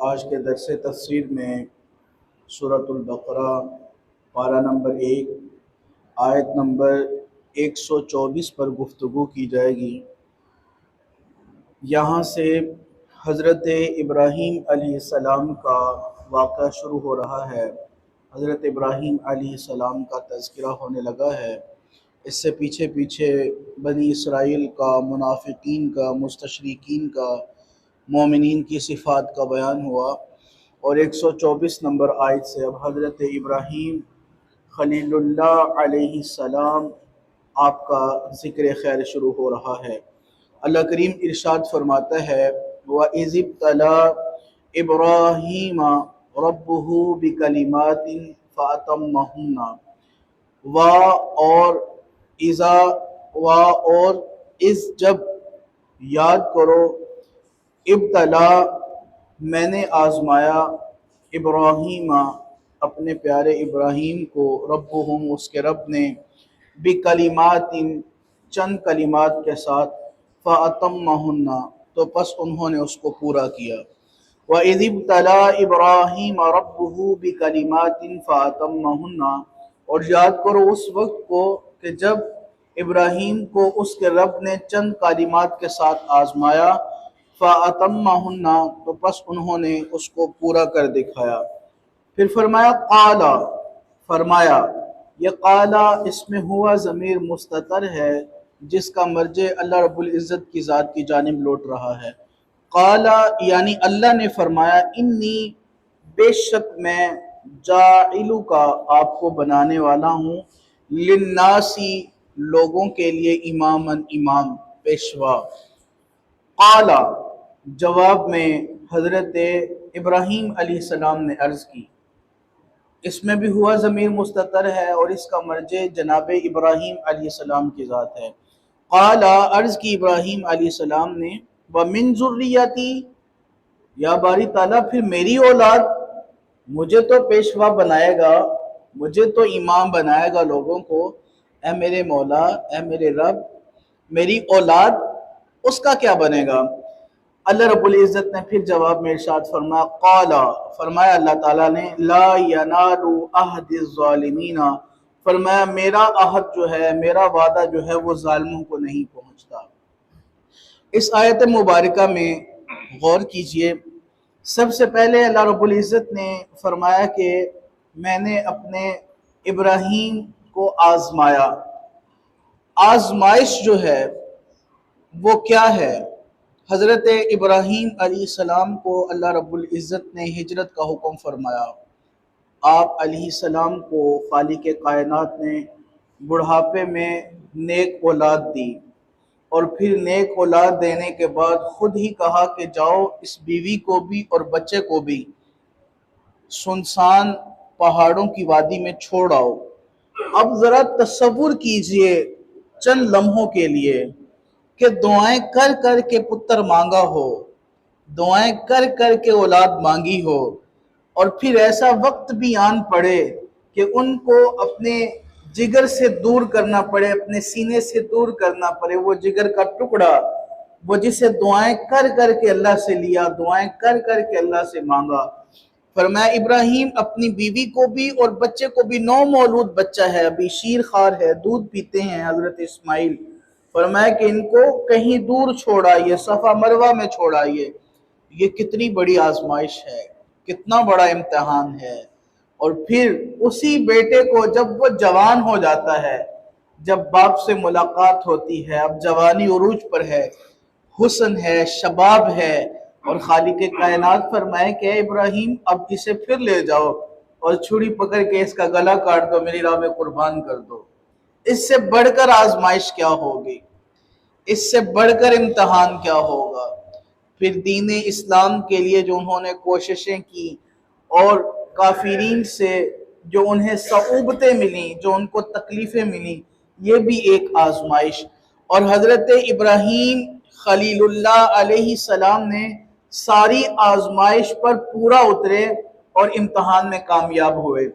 آج کے درس تفسیر میں سورۃ البقرہ پارہ نمبر 1 آیت نمبر 124 پر گفتگو کی جائے گی۔ یہاں سے حضرت ابراہیم علیہ السلام کا واقعہ شروع ہو رہا ہے۔ حضرت ابراہیم علیہ السلام کا تذکرہ ہونے لگا ہے۔ اس سے پیچھے بنی اسرائیل کا، منافقین کا، مستشرقین کا، مومنین کی صفات کا بیان ہوا، اور 124 نمبر آیت سے اب حضرت ابراہیم خلیل اللہ علیہ السلام آپ کا ذکر خیر شروع ہو رہا ہے۔ اللہ کریم ارشاد فرماتا ہے وَإِذِ ابْتَلَىٰ إِبْرَاهِيمَ رَبُّهُ بِكَلِمَاتٍ فَأَتَمَّهُنَّ اور اس جب یاد کرو، ابتلا میں نے آزمایا، ابراہیم اپنے پیارے ابراہیم کو، ربہم اس کے رب نے، بکلمات چند کلمات کے ساتھ، فَأَتَمَّهُنَّ تو پس انہوں نے اس کو پورا کیا۔ وَإِذِ ابْتَلَىٰ إِبْرَاهِيمَ رَبُّهُ بِكَلِمَاتٍ فَأَتَمَّهُنَّ اور یاد کرو اس وقت کو کہ جب ابراہیم کو اس کے رب نے چند کلمات کے ساتھ آزمایا، فَأَتَمَّهُنَّ تو پس انہوں نے اس کو پورا کر دکھایا۔ پھر فرمایا فرمایا یہ قالا اس میں ہوا ضمیر مستتر ہے جس کا مرجع اللہ رب العزت کی ذات کی جانب لوٹ رہا ہے۔ قالا یعنی اللہ نے فرمایا، انی بے شک میں جاعلو کا آپ کو بنانے والا ہوں، للناسی لوگوں کے لیے، امام پیشوا۔ قالا جواب میں حضرت ابراہیم علیہ السلام نے عرض کی، اس میں بھی ہوا ضمیر مستتر ہے اور اس کا مرجع جناب ابراہیم علیہ السلام کی ذات ہے۔ قالا عرض کی ابراہیم علیہ السلام نے، وَمِن ذُرِّيَّتِي یا باری تعالیٰ پھر میری اولاد، مجھے تو پیشوا بنائے گا، مجھے تو امام بنائے گا لوگوں کو، اے میرے مولا، اے میرے رب، میری اولاد اس کا کیا بنے گا؟ اللہ رب العزت نے پھر جواب میں ارشاد فرمایا اللہ تعالیٰ نے، لا ینال عہد الظالمین، فرمایا میرا عہد جو ہے، میرا وعدہ جو ہے وہ ظالموں کو نہیں پہنچتا۔ اس آیت مبارکہ میں غور کیجئے۔ سب سے پہلے اللہ رب العزت نے فرمایا کہ میں نے اپنے ابراہیم کو آزمایا۔ آزمائش جو ہے وہ کیا ہے؟ حضرت ابراہیم علیہ السلام کو اللہ رب العزت نے ہجرت کا حکم فرمایا۔ آپ علیہ السلام کو خالق کائنات نے بڑھاپے میں نیک اولاد دی، اور پھر نیک اولاد دینے کے بعد خود ہی کہا کہ جاؤ اس بیوی کو بھی اور بچے کو بھی سنسان پہاڑوں کی وادی میں چھوڑ آؤ۔ اب ذرا تصور کیجئے چند لمحوں کے لیے کہ دعائیں کر کر کے پتر مانگا ہو، دعائیں کر کر کے اولاد مانگی ہو، اور پھر ایسا وقت بھی آن پڑے کہ ان کو اپنے جگر سے دور کرنا پڑے، اپنے سینے سے دور کرنا پڑے، وہ جگر کا ٹکڑا، وہ جسے دعائیں کر کر کے اللہ سے لیا، دعائیں کر کر کے اللہ سے مانگا۔ فرمایا ابراہیم اپنی بیوی کو بھی اور بچے کو بھی، نو مولود بچہ ہے، ابھی شیر خوار ہے، دودھ پیتے ہیں حضرت اسماعیل، فرمایا کہ ان کو کہیں دور چھوڑ آئیے، صفا مروہ میں چھوڑ آئیے۔ یہ کتنی بڑی آزمائش ہے، کتنا بڑا امتحان ہے۔ اور پھر اسی بیٹے کو جب وہ جوان ہو جاتا ہے، جب باپ سے ملاقات ہوتی ہے، اب جوانی عروج پر ہے، حسن ہے، شباب ہے، اور خالق کائنات فرمائے کہ اے ابراہیم اب اسے پھر لے جاؤ اور چھری پکڑ کے اس کا گلا کاٹ دو، میری راہ میں قربان کر دو۔ اس سے بڑھ کر آزمائش کیا ہوگی؟ اس سے بڑھ کر امتحان کیا ہوگا؟ پھر دین اسلام کے لیے جو انہوں نے کوششیں کی، اور کافرین سے جو انہیں صعوبتیں ملیں، جو ان کو تکلیفیں ملیں، یہ بھی ایک آزمائش۔ اور حضرت ابراہیم خلیل اللہ علیہ السلام نے ساری آزمائش پر پورا اترے اور امتحان میں کامیاب ہوئے۔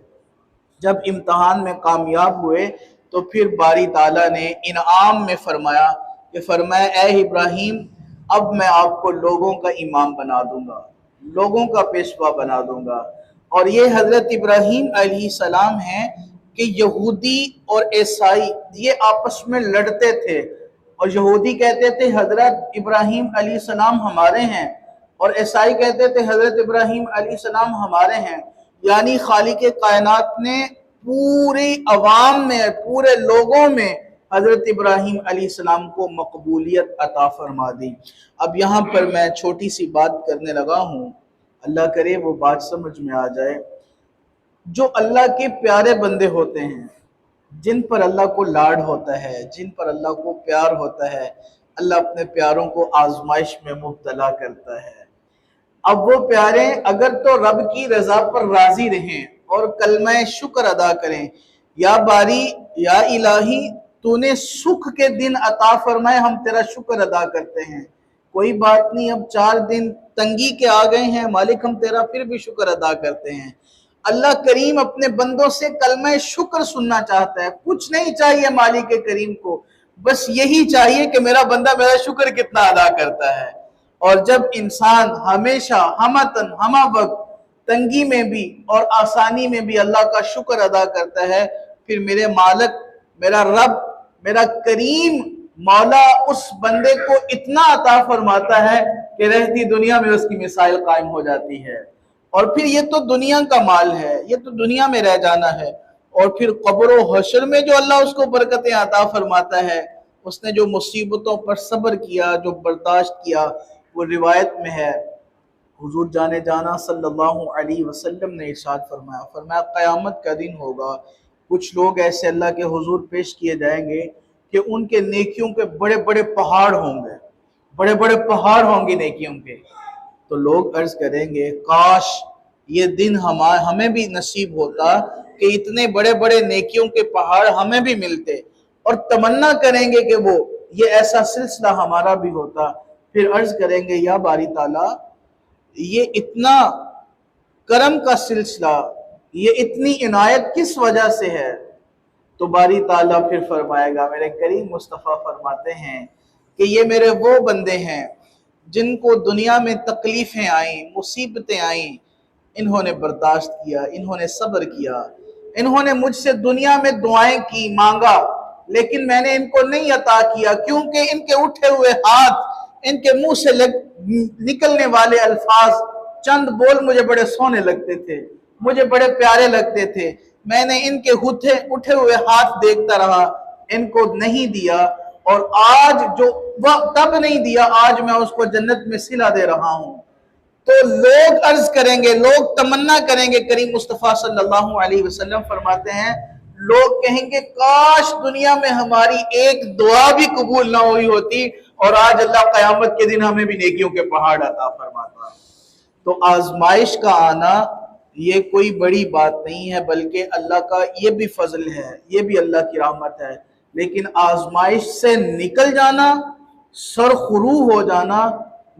جب امتحان میں کامیاب ہوئے تو پھر باری تعالیٰ نے انعام میں فرمایا اے ابراہیم اب میں آپ کو لوگوں کا امام بنا دوں گا، लोगों का पेशवा बना दूंगा। और ये हजरत इब्राहीम अलैहिस्सलाम हैं कि यहूदी और ईसाई ये आपस में लड़ते थे, और यहूदी कहते थे हजरत इब्राहीम अलैहिस्सलाम हमारे हैं, और ईसाई कहते थे हजरत इब्राहीम अलैहिस्सलाम हमारे हैं। यानी खालिक कायनात ने पूरी अवाम में, पूरे लोगों में हजरत इब्राहीम अलैहिस्सलाम को मकबूलियत अता फरमा दी। अब यहाँ पर मैं छोटी सी बात करने लगा हूँ, अल्लाह करे वो बात समझ में आ जाए। जो अल्लाह के प्यारे बंदे होते हैं, जिन पर अल्लाह को लाड होता है, जिन पर अल्लाह को प्यार होता है, अल्लाह अपने प्यारों को आजमाइश में मुब्तला करता है। अब वो प्यारे अगर तो रब की रजा पर राजी रहें और कलमा शुक्र अदा करें, या बारी या इलाही तूने सुख के दिन अता फरमाए, हम तेरा शुक्र अदा करते हैं। कोई बात नहीं, अब 4 दिन तंगी के आ गए हैं मालिक, हम तेरा फिर भी शुक्र अदा करते हैं। अल्लाह करीम अपने बंदों से कलमा शुक्र सुनना चाहता है। कुछ नहीं चाहिए मालिक करीम को, बस यही चाहिए कि मेरा बंदा मेरा शुक्र कितना अदा करता है। और जब इंसान हमेशा हमतन हमा वक्त तंगी में भी और आसानी में भी अल्लाह का शुक्र अदा करता है, फिर मेरे मालिक, मेरा रब, मेरा करीम मौला उस बंदे को इतना अता फरमाता है कि रहती दुनिया में उसकी मिसाइल कायम हो जाती है। और फिर ये तो दुनिया का माल है, ये तो दुनिया में रह जाना है। और फिर कब्र व हशर में जो अल्लाह उसको बरकतें अता फरमाता है, उसने जो मुसीबतों पर सब्र किया, जो बर्दाश्त किया, वो रिवायत में है। हुजूर जाने जाना सल्लल्लाहु अलैहि वसल्लम ने इरशाद फरमाया क़यामत का दिन होगा, कुछ लोग ऐसे अल्लाह के हुजूर पेश किए जाएंगे कि उनके नेकियों के बड़े बड़े पहाड़ होंगे, बड़े बड़े पहाड़ होंगे नेकियों के। तो लोग अर्ज करेंगे काश ये दिन हमें भी नसीब होता कि इतने बड़े बड़े नेकियों के पहाड़ हमें भी मिलते, और तमन्ना करेंगे कि वो ये ऐसा सिलसिला हमारा भी होता। फिर अर्ज करेंगे या बारी ताला, ये इतना करम का सिलसिला, ये इतनी इनायत किस वजह से है? तो बारी ताला फिर फरमाएगा, मेरे करीम मुस्तफ़ा फरमाते हैं कि ये मेरे वो बंदे हैं जिनको दुनिया में तकलीफें आई, मुसीबतें आई, इन्होंने बर्दाश्त किया, इन्होंने सब्र किया, इन्होंने मुझसे दुनिया में दुआएं की, मांगा, लेकिन मैंने इनको नहीं अता किया, क्योंकि इनके उठे हुए हाथ, इनके मुंह से निकलने वाले अल्फाज, चंद बोल मुझे बड़े सोने लगते थे, मुझे बड़े प्यारे लगते थे। मैंने इनके उठे हुए हाथ देखता रहा, इनको नहीं दिया, और आज जो वह तब नहीं दिया, आज मैं उसको जन्नत में सिला दे रहा हूं। तो लोग अर्ज करेंगे, लोग तमन्ना करेंगे, करीम मुस्तफ़ा सल्लल्लाहु अलैहि वसल्लम फरमाते हैं, लोग कहेंगे काश दुनिया में हमारी एक दुआ भी कबूल ना हुई होती और आज अल्लाह क़यामत के दिन हमें भी नेकियों के पहाड़ अता फरमाता। तो आजमाइश का आना ये कोई बड़ी बात नहीं है, बल्कि अल्लाह का ये भी फजल है, ये भी अल्लाह की रहमत है। लेकिन आजमाइश से निकल जाना, सरखुरू हो जाना,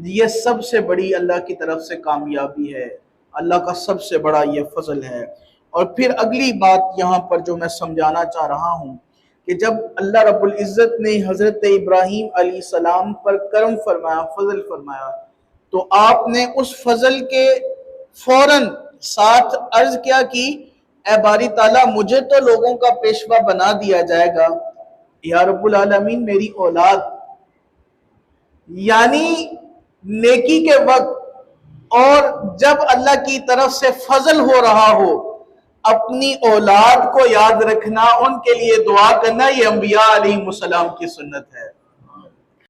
ये सबसे बड़ी अल्लाह की तरफ से कामयाबी है, अल्लाह का सबसे बड़ा ये फजल है। और फिर अगली बात यहाँ पर जो मैं समझाना चाह रहा हूँ कि जब अल्लाह रब्बुल इज़्ज़त ने हज़रत इब्राहीम अलैहिस्सलाम पर करम फरमाया, फजल फरमाया, तो आपने उस फजल के फौरन साथ अर्ज क्या की, ए बारी ताला मुझे तो लोगों का पेशवा बना दिया जाएगा, या रब्बुल आलमीन मेरी औलाद, यानी नेकी के वक्त और जब अल्लाह की तरफ से फजल हो रहा हो, अपनी औलाद को याद रखना, उनके लिए दुआ करना, ये अंबिया अलैहिमुस्सलाम की सुन्नत है।